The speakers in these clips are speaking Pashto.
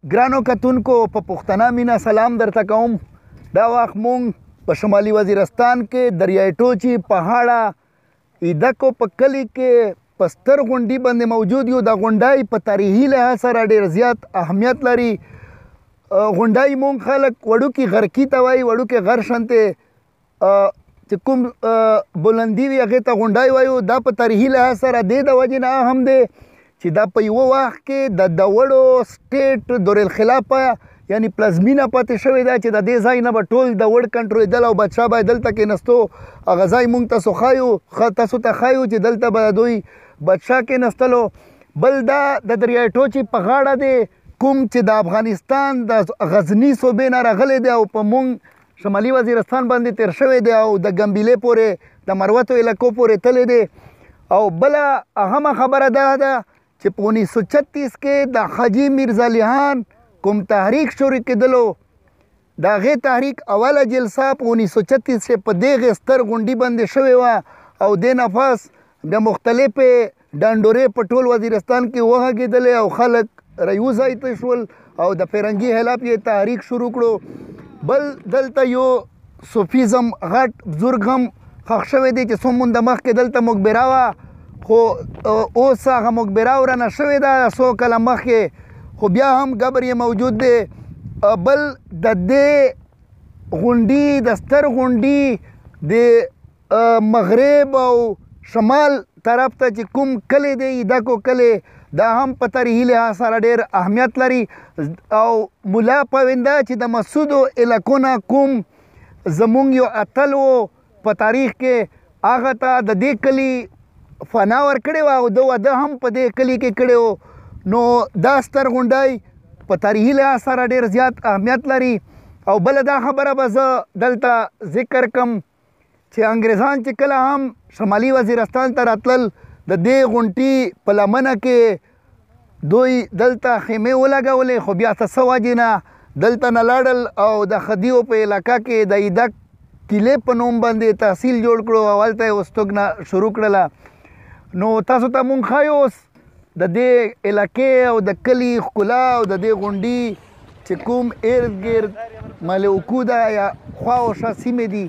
ګرانو کتونکو په پښتنه مینه سلام درته کوم. دا وخت مونږ په شمالي وزیرستان کې دریای ټوچي پهاړه ایدکو په کلي کې په ستر غونډۍ باندې موجود یو. دا غونډۍ په تاریخي لحاظ سره ډېر زیات اهمیت لري. غونډۍ مونږ خلک وړوکي غرکي ته وایي، وړوکي غر شانتې چې کوم بلندي وي هغې ته غونډۍ وایو. دا په تاریخي لحاظ سره دې د وجې نه هم دی چې دا په یوه وخت کې د دوړو سټیټ دارالخلافه یعنی پلازمینه پاتې شوې ده چې د دې ځای نه به ټول دوړ کنټرولېدل او بادشاه به دلته کېناستو. هغه ځای مونږ تاسو ښایو، تاسو ته ښایو چې دلته به دوی بادشاه کېناستلو. بل دا د دریای ټوچي په غاړه دی کوم چې د افغانستان د غزني صوبې نه راغلی دی او په مونږ شمالي وزیرستان باندې تیر شوی دی او د ګمبیلې پورې د مروتو علاقو پورې تللی دی. او بله اهمه خبره دا ده چې په 1936 کې د حاجي میرزا علي خان کوم تحریک شروع کېدلو، د هغې تحریک اوله جلسه په 1936 کې په دغې ستر غونډۍ باندې شوې وه او دې نه پس بیا مختلفې ډانډورې په ټول وزیرستان کې وغږېدلې او خلک یو ځای ته شول او د فرنګي خلاف یې تحریک شروع کړو. بل دلته یو صوفیزم غټ بزرګ هم ښخ شوی دی چې څو مونده مخکې دلته مقبره وه، خو اوس هغه مقبره ورانه شوې ده څو کله مخکې، خو بیا هم قبر یې موجود دی. بل د دې غونډۍ د ستر غونډۍ د مغرب او شمال طرف ته چې کوم کلی دی ایدکو کلی، دا هم په تاریخي لحاظ سره ډېر اهمیت لري. او ملا پوینده چې د مسودو علاقو نه کوم زمونږ یو اتل و په تاریخ کې، هغه ته د دې کلي فنا ورکړې وه او ده واده هم په دې کلي کې کړی و. نو دا ستر غونډۍ په تاریخي لحاظ سره ډېر زیات اهمیت لري. او بله دا خبره به زه دلته ذکر کم چې انګریزان چې کله هم شمالي وزیرستان ته راتلل، د دې غونډۍ په لمنه کې دوی دلته خیمې ولګولې، خو بیا څه وجې نه دلته نه لاړل او د خدیو په علاقه کې د ایدک کیلې په نوم باندې تحصیل جوړ کړو او هلته یې استوګنه شروع کړله. نو تاسو ته مونږ ښایو اوس د دې علاقې او د کلي ښکلا او د دې غونډۍ چې کوم ارد ګرد ملوکو ده یا خوا او شا سیمې دي،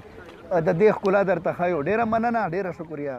د دې ښکلا درته ښایو. ډېره مننه، ډېره شکریه.